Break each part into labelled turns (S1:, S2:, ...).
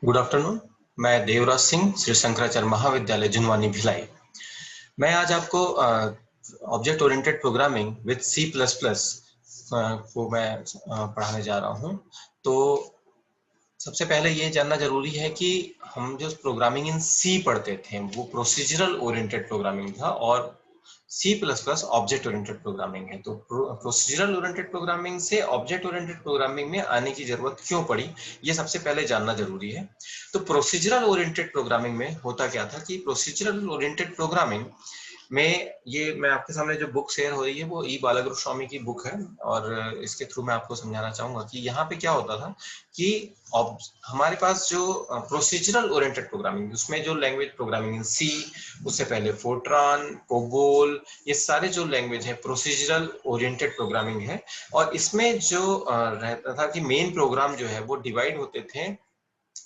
S1: Good afternoon. मैं देवराज सिंह, श्री शंकराचार्य महाविद्यालय जुनवानी भिलाई। मैं आज आपको object oriented programming with C plus plus को मैं पढ़ाने जा रहा हूँ। तो सबसे पहले ये जानना जरूरी है कि हम जो प्रोग्रामिंग इन सी पढ़ते थे वो प्रोसीजरल ओरिएंटेड प्रोग्रामिंग था, और C plus plus object oriented programming है। तो प्रोसीजरल ओरिएंटेड प्रोग्रामिंग से ऑब्जेक्ट ओरिएंटेड प्रोग्रामिंग में आने की जरूरत क्यों पड़ी, ये सबसे पहले जानना जरूरी है। तो प्रोसीजरल ओरिएंटेड प्रोग्रामिंग में होता क्या था कि प्रोसीजरल ओरिएंटेड प्रोग्रामिंग में, ये मैं आपके सामने जो बुक शेयर हो रही है वो ई बालागुरु स्वामी की बुक है, और इसके थ्रू मैं आपको समझाना चाहूंगा कि यहाँ पे क्या होता था कि हमारे पास जो प्रोसीजरल ओरिएंटेड प्रोग्रामिंग, उसमें जो लैंग्वेज प्रोग्रामिंग इन सी, उससे पहले फोर्ट्रान, कोबोल, ये सारे जो लैंग्वेज है प्रोसीजरल ओरिएंटेड प्रोग्रामिंग है। और इसमें जो रहता था कि मेन प्रोग्राम जो है वो डिवाइड होते थे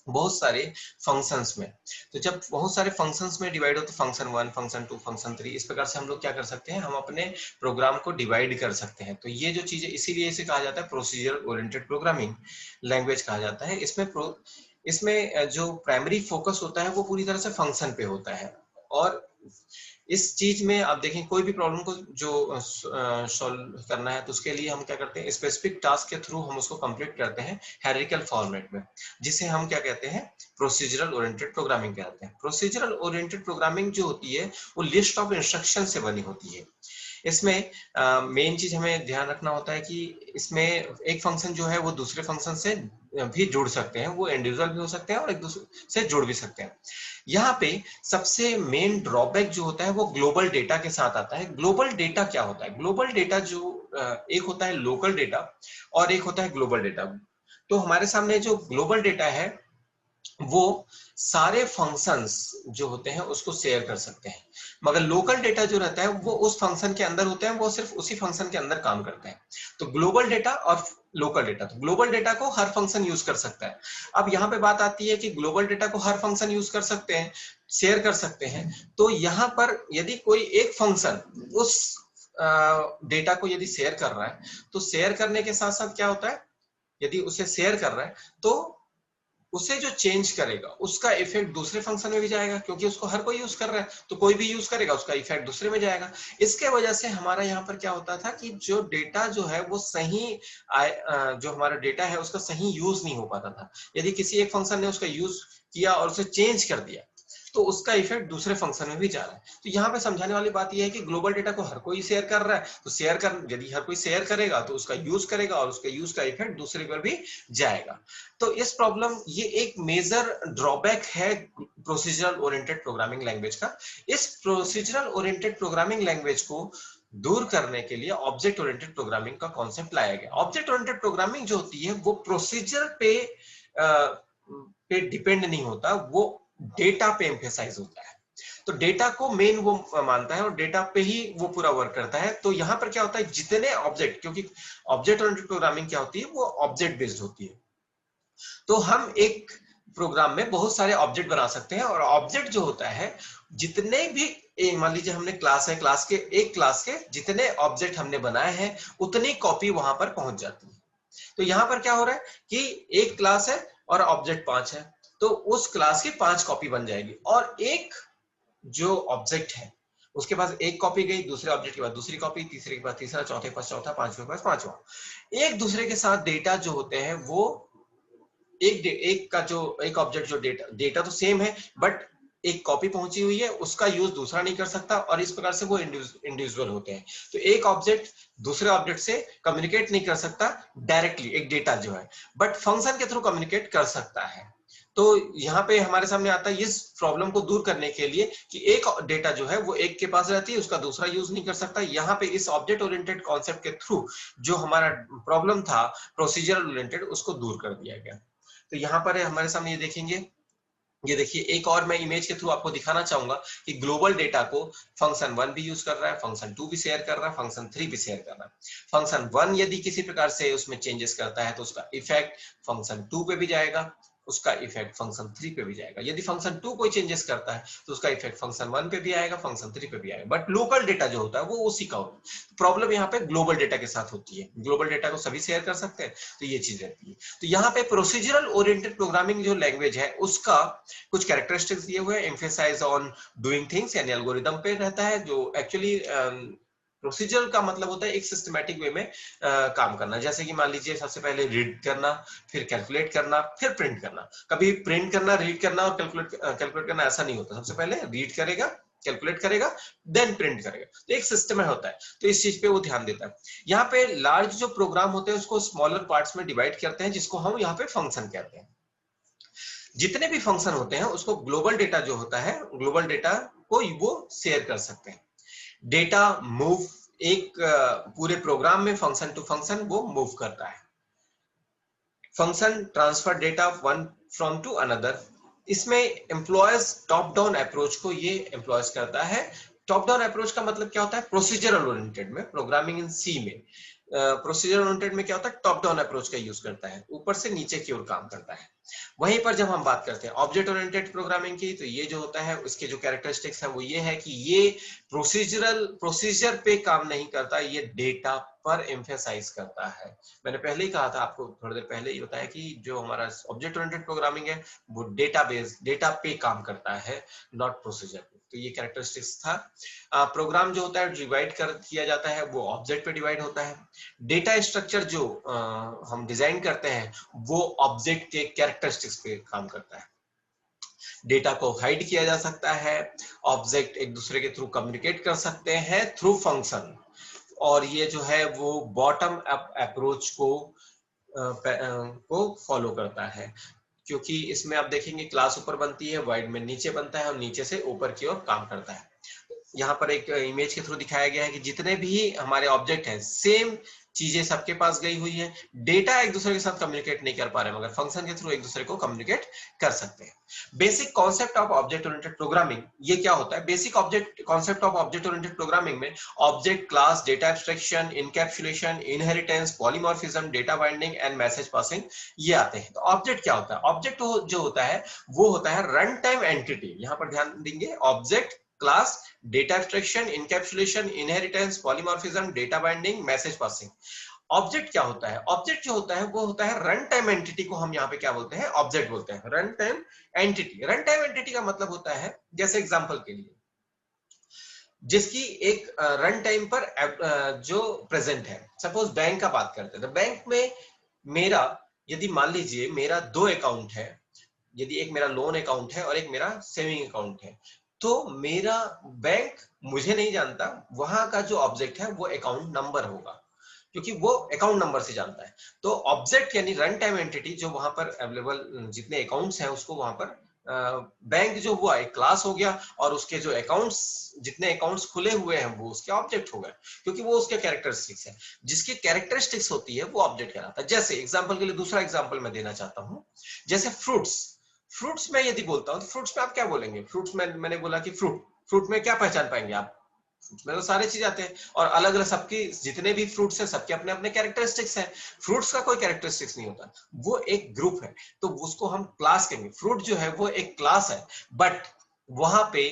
S1: बहुत सारे फंक्शंस में। तो जब बहुत सारे फंक्शंस में डिवाइड होते, function one, function to, function three, इस प्रकार से हम लोग क्या कर सकते हैं, हम अपने प्रोग्राम को डिवाइड कर सकते हैं। तो ये जो चीजें, इसीलिए इसे कहा जाता है प्रोसीजर ओरिएंटेड प्रोग्रामिंग लैंग्वेज कहा जाता है। इसमें जो प्राइमरी फोकस होता है वो पूरी तरह से फंक्शन पे होता है। और इस चीज में आप देखें, कोई भी प्रॉब्लम को जो सॉल्व करना है तो उसके लिए हम क्या करते हैं, स्पेसिफिक टास्क के थ्रू हम उसको कंप्लीट करते हैं हायरार्किकल फॉर्मेट में, जिसे हम क्या कहते हैं, प्रोसीजरल ओरिएंटेड प्रोग्रामिंग कहते हैं। प्रोसीजरल ओरिएंटेड प्रोग्रामिंग जो होती है वो लिस्ट ऑफ इंस्ट्रक्शन से बनी होती है। इसमें मेन चीज हमें ध्यान रखना होता है कि इसमें एक फंक्शन जो है वो दूसरे फंक्शन से भी जुड़ सकते हैं, वो इंडिविजुअल भी हो सकते हैं और एक दूसरे से जुड़ भी सकते हैं। यहाँ पे सबसे मेन ड्रॉबैक जो होता है वो ग्लोबल डेटा के साथ आता है। ग्लोबल डेटा क्या होता है? ग्लोबल डेटा जो एक होता है लोकल डेटा और एक होता है ग्लोबल डेटा। तो हमारे सामने जो ग्लोबल डेटा है वो सारे फंक्शंस जो होते हैं उसको शेयर कर सकते हैं, मगर लोकल डेटा जो रहता है वो उस फंक्शन के अंदर होते हैं, वो सिर्फ उसी फंक्शन के अंदर काम करते हैं। तो ग्लोबल डेटा और लोकल डेटा, तो ग्लोबल डेटा को हर फंक्शन यूज कर सकता है। अब यहाँ पे बात आती है कि ग्लोबल डेटा को हर फंक्शन यूज कर सकते हैं, शेयर कर सकते हैं। तो यहाँ पर यदि कोई एक फंक्शन उस डेटा को यदि शेयर कर रहा है, तो शेयर करने के साथ साथ क्या होता है, यदि उसे शेयर कर रहा है तो उसे जो चेंज करेगा उसका इफेक्ट दूसरे फंक्शन में भी जाएगा, क्योंकि उसको हर कोई यूज कर रहा है, तो कोई भी यूज करेगा उसका इफेक्ट दूसरे में जाएगा। इसके वजह से हमारा यहाँ पर क्या होता था कि जो डेटा जो है वो सही जो हमारा डेटा है उसका सही यूज नहीं हो पाता था। यदि किसी एक फंक्शन ने उसका यूज किया और उसे चेंज कर दिया तो उसका इफेक्ट दूसरे फंक्शन में भी जा रहा है। तो यहाँ पे समझाने वाली बात यह है कि ग्लोबल डेटा को हर कोई शेयर कर रहा है, तो शेयर कर, यदि हर कोई शेयर करेगा तो उसका यूज करेगा और उसके यूज का इफेक्ट दूसरे पर भी जाएगा। तो इस प्रॉब्लम, ये एक मेजर ड्रॉबैक है प्रोसीजरल ओरिएंटेड प्रोग्रामिंग लैंग्वेज का। इस प्रोसीजरल ओरिएंटेड प्रोग्रामिंग लैंग्वेज को दूर करने के लिए ऑब्जेक्ट ओरिएंटेड प्रोग्रामिंग का कॉन्सेप्ट लाया गया। ऑब्जेक्ट ओरिएंटेड प्रोग्रामिंग जो होती है वो प्रोसीजर पे डिपेंड नहीं होता, वो डेटा पे एम्फेसाइज होता है। तो डेटा को मेन वो मानता है और डेटा पे ही वो पूरा वर्क करता है। तो यहाँ पर क्या होता है, जितने ऑब्जेक्ट, क्योंकि ऑब्जेक्ट ओरिएंटेड प्रोग्रामिंग क्या होती है, वो ऑब्जेक्ट बेस्ड होती है। तो हम एक प्रोग्राम में बहुत सारे ऑब्जेक्ट बना सकते हैं, और ऑब्जेक्ट जो होता है, जितने भी, मान लीजिए हमने क्लास है, क्लास के जितने ऑब्जेक्ट हमने बनाए हैं उतनी कॉपी वहां पर पहुंच जाती है। तो यहां पर क्या हो रहा है कि एक क्लास है और ऑब्जेक्ट 5 है, तो उस क्लास की 5 कॉपी बन जाएगी। और एक जो ऑब्जेक्ट है उसके पास एक कॉपी गई, दूसरे ऑब्जेक्ट के बाद दूसरी कॉपी, तीसरे के बाद तीसरा, चौथे के पास चौथा, पांचवें के पास पांचवा। एक दूसरे के साथ डेटा जो होते हैं वो एक ऑब्जेक्ट जो डेटा डेटा तो सेम है, बट एक कॉपी पहुंची हुई है, उसका यूज दूसरा नहीं कर सकता, और इस प्रकार से वो इंडिविजुअल होते हैं। तो एक ऑब्जेक्ट दूसरे ऑब्जेक्ट से कम्युनिकेट नहीं कर सकता डायरेक्टली, एक डेटा जो है, बट फंक्शन के थ्रू कम्युनिकेट कर सकता है। तो यहाँ पे हमारे सामने आता है इस प्रॉब्लम को दूर करने के लिए कि एक डेटा जो है वो एक के पास रहती है, उसका दूसरा यूज नहीं कर सकता। यहाँ पे इस ऑब्जेक्ट ओरिएंटेड कॉन्सेप्ट के थ्रू जो हमारा प्रॉब्लम था प्रोसीजरल ओरिएंटेड, उसको दूर कर दिया गया। तो यहाँ पर है हमारे सामने, ये देखेंगे, ये देखिए, एक और मैं इमेज के थ्रू आपको दिखाना चाहूंगा कि ग्लोबल डेटा को फंक्शन 1 भी यूज कर रहा है, फंक्शन 2 भी शेयर कर रहा है, फंक्शन 3 भी शेयर कर रहा है। फंक्शन 1 यदि किसी प्रकार से उसमें चेंजेस करता है तो उसका इफेक्ट फंक्शन 2 पे भी जाएगा, उसका इफेक्ट फंक्शन 3 पे भी जाएगा। यदि फंक्शन 2 कोई चेंजेस करता है तो उसका इफेक्ट फंक्शन 1 पे भी आएगा, फंक्शन 3 पे भी आएगा, बट लोकल डेटा जो होता है वो उसी का होता है। प्रॉब्लम यहाँ पे ग्लोबल डेटा के साथ होती है, ग्लोबल डेटा को सभी शेयर कर सकते हैं, तो ये चीज रहती है। तो यहाँ पे प्रोसीजरल ओरिएंटेड प्रोग्रामिंग जो लैंग्वेज है उसका कुछ कैरेक्टरिस्टिक्स दिए हुए हैं, एम्फेसाइज ऑन डूइंग थिंग्स यानी एल्गोरिदम पे रहता है, जो एक्चुअली प्रोसीजर का मतलब होता है एक सिस्टमैटिक वे में काम करना। जैसे कि मान लीजिए सबसे पहले रीड करना, फिर कैलकुलेट करना, फिर प्रिंट करना। कभी प्रिंट करना, रीड करना और कैलकुलेट करना ऐसा नहीं होता। सबसे पहले रीड करेगा, कैलकुलेट करेगा, देन प्रिंट करेगा। तो एक सिस्टम है होता है, तो इस चीज पे वो ध्यान देता है। यहाँ पे लार्ज जो प्रोग्राम होते हैं उसको स्मॉलर पार्ट्स में डिवाइड करते हैं, जिसको हम यहाँ पे फंक्शन कहते हैं। जितने भी फंक्शन होते हैं उसको ग्लोबल डेटा जो होता है, ग्लोबल डेटा को वो शेयर कर सकते हैं। डेटा मूव एक पूरे प्रोग्राम में फंक्शन टू फंक्शन वो मूव करता है। Function transfer data one from to another. इसमें एम्प्लॉयज टॉप डाउन अप्रोच को ये एम्प्लॉयज करता है। टॉप डाउन अप्रोच का मतलब क्या होता है? प्रोसीजरल ओरिएंटेड में, प्रोग्रामिंग इन सी में प्रोसीजरल ओरिएंटेड में क्या होता है? टॉप डाउन अप्रोच का यूज करता है, ऊपर से नीचे की ओर काम करता है। वहीं पर जब हम बात करते हैं ऑब्जेक्ट ओरिएंटेड प्रोग्रामिंग की, तो ये जो होता है उसके जो कैरेक्टरिस्टिक्स है वो ये है कि ये प्रोसीजर पे काम नहीं करता, ये डेटा पर एम्फेसाइज करता है। मैंने पहले ही कहा था आपको, थोड़ी देर पहले ही बताया कि जो हमारा ऑब्जेक्ट ओरिएंटेड प्रोग्रामिंग है वो डेटा पे काम करता है, नॉट प्रोसीजर पे। तो ये कैरेक्टरिस्टिक्स था। प्रोग्राम जो होता है डिवाइड कर किया जाता है वो ऑब्जेक्ट पे डिवाइड होता है। डेटा स्ट्रक्चर जो हम डिजाइन करते हैं वो ऑब्जेक्ट के कैरेक्टरिस्टिक्स पे काम करता है। डेटा को हाइड किया जा सकता है, ऑब्जेक्ट एक दूसरे के थ्रू कम्युनिकेट कर सकते हैं थ्रू फंक्शन, और ये जो है वो बॉटम अप अप्रोच को फॉलो करता है। क्योंकि इसमें आप देखेंगे क्लास ऊपर बनती है, वाइड में नीचे बनता है और नीचे से ऊपर की ओर काम करता है। यहाँ पर एक इमेज के थ्रू दिखाया गया है कि जितने भी हमारे ऑब्जेक्ट हैं सेम चीजें सबके पास गई हुई है। डेटा एक दूसरे के साथ कम्युनिकेट नहीं कर पा रहे, मगर फंक्शन के थ्रू एक दूसरे को कम्युनिकेट कर सकते हैं। Basic concept of object oriented programming ये क्या होता है? Basic object concept of object oriented programming में object, class, data abstraction, encapsulation, inheritance, polymorphism, data binding and message passing, ये आते हैं। तो ऑब्जेक्ट क्या होता है? ऑब्जेक्ट जो होता है वो होता है रन टाइम एंटिटी। यहाँ पर ध्यान देंगे, object, class, data abstraction, encapsulation, inheritance, polymorphism, data binding, message passing. Object क्या होता है? ऑब्जेक्ट जो होता है वो होता है रन टाइम एंटिटी को हम यहाँ पे क्या बोलते हैं? ऑब्जेक्ट बोलते हैं। Run time entity, run time entity का मतलब होता है, जैसे एग्जांपल के लिए, जिसकी एक रन टाइम पर जो प्रेजेंट है। सपोज बैंक का बात करते हैं, तो बैंक में मेरा, यदि मान लीजिए मेरा दो अकाउंट है, यदि एक मेरा लोन अकाउंट है और एक मेरा सेविंग अकाउंट है, तो मेरा बैंक मुझे नहीं जानता, वहां का जो ऑब्जेक्ट है वो अकाउंट नंबर होगा, क्योंकि वो अकाउंट नंबर से जानता है। तो ऑब्जेक्ट यानी रन टाइम एंटिटी जो वहां पर अवेलेबल जितने अकाउंट्स हैं उसको वहां पर बैंक जो हुआ एक क्लास हो गया, और उसके जो अकाउंट्स, जितने अकाउंट्स खुले हुए हैं वो उसके ऑब्जेक्ट हो गए, क्योंकि वो उसके कैरेक्टरिस्टिक्स है। जिसकी कैरेक्टरिस्टिक्स होती है वो ऑब्जेक्ट कहलाता है। जैसे एग्जांपल के लिए दूसरा एग्जांपल मैं देना चाहता हूं, जैसे फ्रूट्स। फ्रूट्स में यदि बोलता हूं तो फ्रूट्स में आप क्या बोलेंगे? फ्रूट्स में मैंने बोला कि फ्रूट, फ्रूट में क्या पहचान पाएंगे आप? उसमें तो सारी चीज आते हैं, और अलग अलग सबकी, जितने भी फ्रूट्स हैं सबके अपने अपने कैरेक्टरिस्टिक्स हैं। फ्रूट्स का कोई कैरेक्टरिस्टिक्स नहीं होता, वो एक ग्रुप है, तो उसको हम क्लास कहेंगे। फ्रूट जो है वो एक क्लास है, बट वहां पे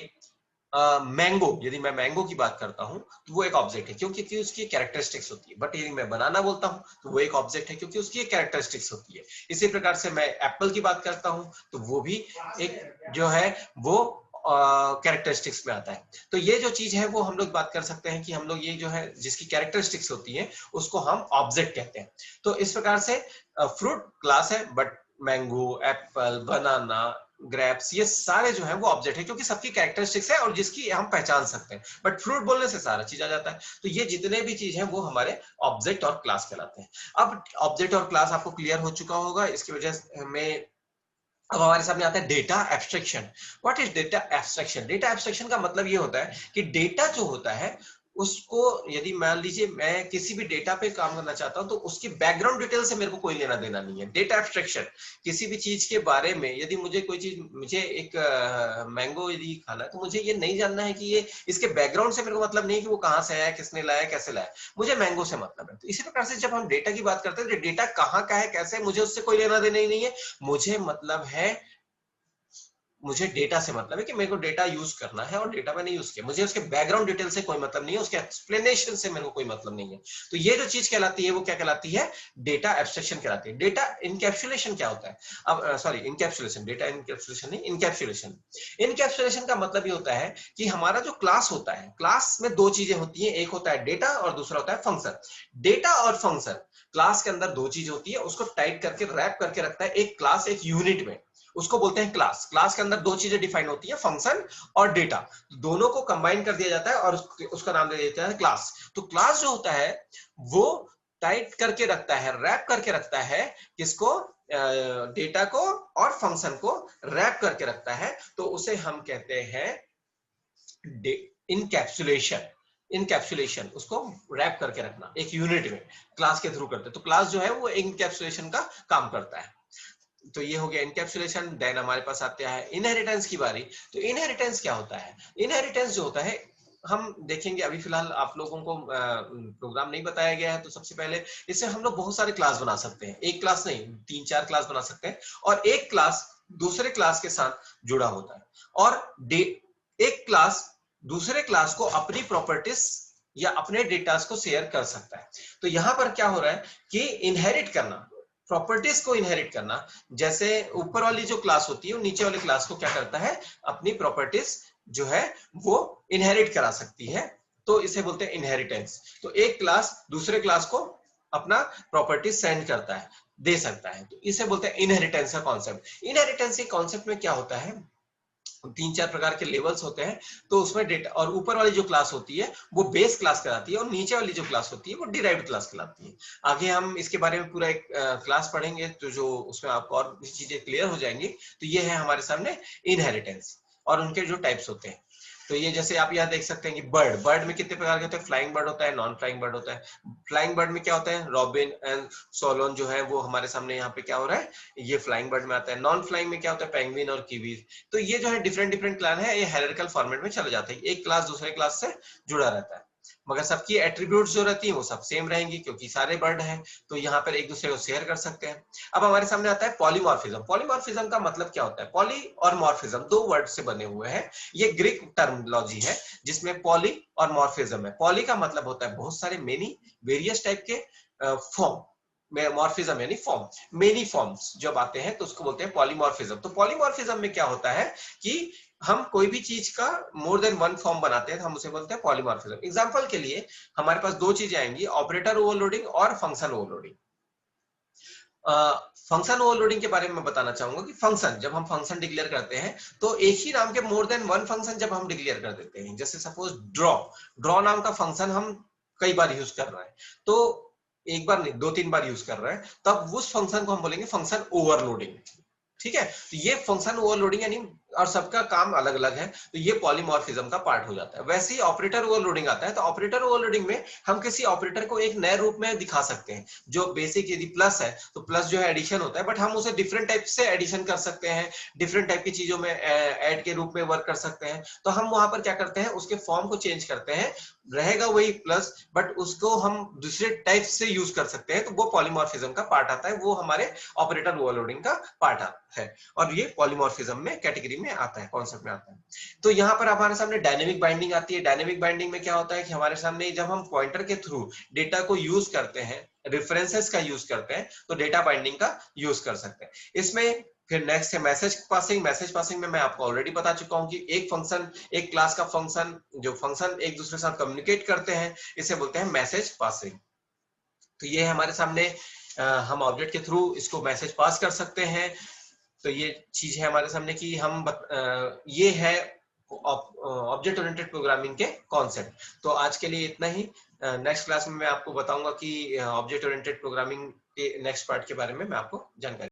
S1: मैंगो, यदि मैं मैंगो की बात करता हूं तो वो एक ऑब्जेक्ट है, क्योंकि उसकी कैरेक्टरिस्टिक्स होती है। बट यदि मैं बनाना बोलता हूं तो वो एक ऑब्जेक्ट है, क्योंकि उसकी एक कैरेक्टरिस्टिक्स होती है। इसी प्रकार से मैं एप्पल की बात करता हूं तो वो भी एक जो है वो कैरेक्टरिस्टिक्स में आता है। तो ये जो चीज है वो हम लोग बात कर सकते हैं कि हम लोग ये जो है जिसकी कैरेक्टरिस्टिक्स होती है उसको हम ऑब्जेक्ट कहते हैं। तो इस प्रकार से फ्रूट क्लास है, but mango, Apple, banana, grapes, ये सारे जो है वो ऑब्जेक्ट है, क्योंकि सबकी कैरेक्टरिस्टिक्स है और जिसकी हम पहचान सकते हैं। बट फ्रूट बोलने से सारा चीज आ जाता है। तो ये जितने भी चीज है वो हमारे ऑब्जेक्ट और क्लास कहलाते हैं। अब ऑब्जेक्ट और क्लास आपको क्लियर हो चुका होगा, इसकी वजह में अब हमारे सामने आता है data abstraction. What is data abstraction? Data abstraction का मतलब ये होता है कि डेटा जो होता है उसको यदि मान लीजिए मैं किसी भी डेटा पे काम करना चाहता हूं तो उसकी बैकग्राउंड डिटेल से मेरे को कोई लेना देना नहीं है। डेटा एब्स्ट्रैक्शन, किसी भी चीज के बारे में यदि मुझे कोई चीज, मुझे एक मैंगो यदि खाना है तो मुझे ये नहीं जानना है कि ये इसके बैकग्राउंड से मेरे को मतलब नहीं है कि वो कहाँ से आया, किसने लाया, कैसे लाया, मुझे मैंगो से मतलब है। तो इसी प्रकार से जब हम डेटा की बात करते हैं तो डेटा कहाँ का है, कैसे, मुझे उससे कोई लेना देना ही नहीं है। मुझे मतलब है, मुझे डेटा से मतलब है कि मेरे को डेटा यूज करना है और डेटा मैंने यूज किया, मुझे उसके बैकग्राउंड डिटेल से कोई मतलब नहीं है, उसके एक्सप्लेनेशन से मेरे को कोई मतलब नहीं है। तो ये जो चीज कहलाती है वो क्या कहलाती है, डेटा एब्स्ट्रैक्शन कहलाती है। डेटा इनकैप्सुलेशन क्या होता है, अब सॉरी इनकैप्सुलेशन, डेटा इनकैप्सुलेशन नहीं, इनकैप्सुलेशन। इनकैप्सुलेशन का मतलब ये होता है कि हमारा जो क्लास होता है, क्लास में दो चीजें होती है, एक होता है डेटा और दूसरा होता है फंक्शन। डेटा और फंक्शन, क्लास के अंदर दो चीज होती है, उसको टाइट करके रैप करके रखता है एक क्लास एक यूनिट में, उसको बोलते हैं क्लास। क्लास के अंदर दो चीजें डिफाइन होती है, फंक्शन और डेटा, दोनों को कंबाइन कर दिया जाता है और उसका नाम दे देता है क्लास। तो क्लास जो होता है वो टाइट करके रखता है, रैप करके रखता है, किसको, डेटा को और फंक्शन को रैप करके रखता है, तो उसे हम कहते हैं इनकैप्सुलेशन। इनकैप्सुलेशन, उसको रैप करके रखना एक यूनिट में, क्लास के थ्रू करते हैं। तो क्लास जो है वो इनकैप्सुलेशन का काम करता है। तो ये हो गया इनकैप्सुलेशन। देन हमारे पास आते हैं इनहेरिटेंस की बारी। तो इनहेरिटेंस क्या होता है, इनहेरिटेंस जो होता है हम देखेंगे, अभी फिलहाल आप लोगों को प्रोग्राम नहीं बताया गया है, तो सबसे पहले इससे हम लोग बहुत सारे क्लास बना सकते हैं, एक क्लास नहीं 3-4 क्लास बना सकते हैं, और एक क्लास दूसरे क्लास के साथ जुड़ा होता है, और एक क्लास दूसरे क्लास को अपनी प्रॉपर्टीज या अपने डेटा को शेयर कर सकता है। तो यहां पर क्या हो रहा है कि इनहेरिट करना, प्रॉपर्टीज को इनहेरिट करना, जैसे ऊपर वाली जो क्लास होती है वो नीचे वाली क्लास को क्या करता है, अपनी प्रॉपर्टीज जो है वो इनहेरिट करा सकती है, तो इसे बोलते हैं इनहेरिटेंस। तो एक क्लास दूसरे क्लास को अपना प्रॉपर्टीज सेंड करता है, दे सकता है, तो इसे बोलते हैं इनहेरिटेंस का कॉन्सेप्ट। इनहेरिटेंस के कॉन्सेप्ट में क्या होता है, 3-4 प्रकार के लेवल्स होते हैं, तो उसमें डेटा, और ऊपर वाली जो क्लास होती है वो बेस क्लास कहलाती है, और नीचे वाली जो क्लास होती है वो डिराइव्ड क्लास कहलाती है। आगे हम इसके बारे में पूरा एक क्लास पढ़ेंगे, तो जो उसमें आपको और भी चीजें क्लियर हो जाएंगी। तो ये है हमारे सामने इनहेरिटेंस और उनके जो टाइप्स होते हैं। तो ये जैसे आप यहाँ देख सकते हैं कि बर्ड, बर्ड में कितने प्रकार के होते हैं, फ्लाइंग बर्ड होता है, नॉन फ्लाइंग बर्ड होता है। फ्लाइंग बर्ड में क्या होता है, रॉबिन एंड सोलोन जो है वो हमारे सामने यहाँ पे क्या हो रहा है, ये फ्लाइंग बर्ड में आता है। नॉन फ्लाइंग में क्या होता है, पेंगुइन और कीवीज। तो ये जो है डिफरेंट डिफरेंट क्लास है, ये हायरार्किकल फॉर्मेट में चला जाता है, एक क्लास दूसरे क्लास से जुड़ा रहता है, मगर सबकी एट्रीब्यूट्स जो रहती है वो सब सेम रहेंगी क्योंकि सारे बर्ड हैं, तो यहाँ पर एक दूसरे को शेयर कर सकते हैं। अब हमारे सामने आता है पॉलीमॉर्फिज्म। पॉलीमॉर्फिज्म का मतलब क्या होता है, पॉली और मॉर्फिज्म दो वर्ड से बने हुए हैं, ये ग्रीक टर्मिनोलॉजी है जिसमें पॉली और मॉर्फिज्म है। पॉली का मतलब होता है बहुत सारे, मेनी, वेरियस टाइप के फॉर्म, मॉर्फिज्म यानी फॉर्म, मेनी फॉर्म्स जब आते हैं तो उसको बोलते हैं पॉलीमॉर्फिज्म। तो पॉलीमॉर्फिज्म में क्या होता है कि हम कोई भी चीज का मोर देन वन फॉर्म बनाते हैं तो हम उसे बोलते हैं पॉलीमॉर्फिज्म। एग्जांपल के लिए हमारे पास दो चीजें आएंगी, ऑपरेटर ओवरलोडिंग और फंक्शन ओवरलोडिंग। फंक्शन ओवरलोडिंग के बारे में बताना चाहूंगा कि फंक्शन, जब हम फंक्शन डिक्लेयर करते हैं तो एक ही नाम के मोर देन वन फंक्शन जब हम डिक्लेयर कर देते हैं, जैसे सपोज ड्रॉ, ड्रॉ नाम का फंक्शन हम कई बार यूज कर रहे हैं, तो एक बार नहीं 2-3 बार यूज कर रहे हैं, तब उस फंक्शन को हम बोलेंगे फंक्शन ओवरलोडिंग। ठीक है, तो ये फंक्शन ओवरलोडिंग यानी, और सबका काम अलग अलग है, तो ये पॉलीमॉर्फिज्म का पार्ट हो जाता है। वैसे ही ऑपरेटर ओवरलोडिंग आता है, तो ऑपरेटर ओवरलोडिंग में हम किसी ऑपरेटर को एक नए रूप में दिखा सकते हैं, जो बेसिक यदि प्लस है तो प्लस जो है एडिशन होता है, बट हम उसे डिफरेंट टाइप से एडिशन कर सकते हैं, डिफरेंट टाइप की चीजों में ऐड के रूप में वर्क कर सकते हैं। तो हम वहां पर क्या करते हैं, उसके फॉर्म को चेंज करते हैं, रहेगा वही प्लस, बट उसको हम दूसरे टाइप से यूज कर सकते हैं, तो वो पॉलीमॉर्फिज्म का पार्ट आता है, वो हमारे ऑपरेटर ओवरलोडिंग का पार्ट आता है, और ये पॉलीमॉर्फिज्म में कैटेगरी में आता है, कॉन्सेप्ट में आता है। तो यहाँ पर हमारे सामने डायनेमिक बाइंडिंग आती है। डायनेमिक बाइंडिंग में क्या होता है कि हमारे सामने जब हम पॉइंटर के थ्रू डेटा को यूज करते हैं, रेफरेंसेस का यूज करते हैं, तो डेटा बाइंडिंग का यूज कर सकते हैं। इसमें फिर नेक्स्ट है मैसेज पासिंग। मैसेज पासिंग में मैं आपको ऑलरेडी बता चुका हूं कि एक फंक्शन, एक क्लास का फंक्शन, जो फंक्शन एक दूसरे के साथ कम्युनिकेट करते हैं, इसे बोलते हैं मैसेज पासिंग। तो ये है हमारे सामने, हम ऑब्जेक्ट के थ्रू इसको मैसेज पास कर सकते हैं। तो ये चीज है हमारे सामने कि ये है ऑब्जेक्ट ओरिएंटेड प्रोग्रामिंग के कॉन्सेप्ट। तो आज के लिए इतना ही। नेक्स्ट क्लास में मैं आपको बताऊंगा कि ऑब्जेक्ट ओरिएंटेड प्रोग्रामिंग के नेक्स्ट पार्ट के बारे में मैं आपको जानकारी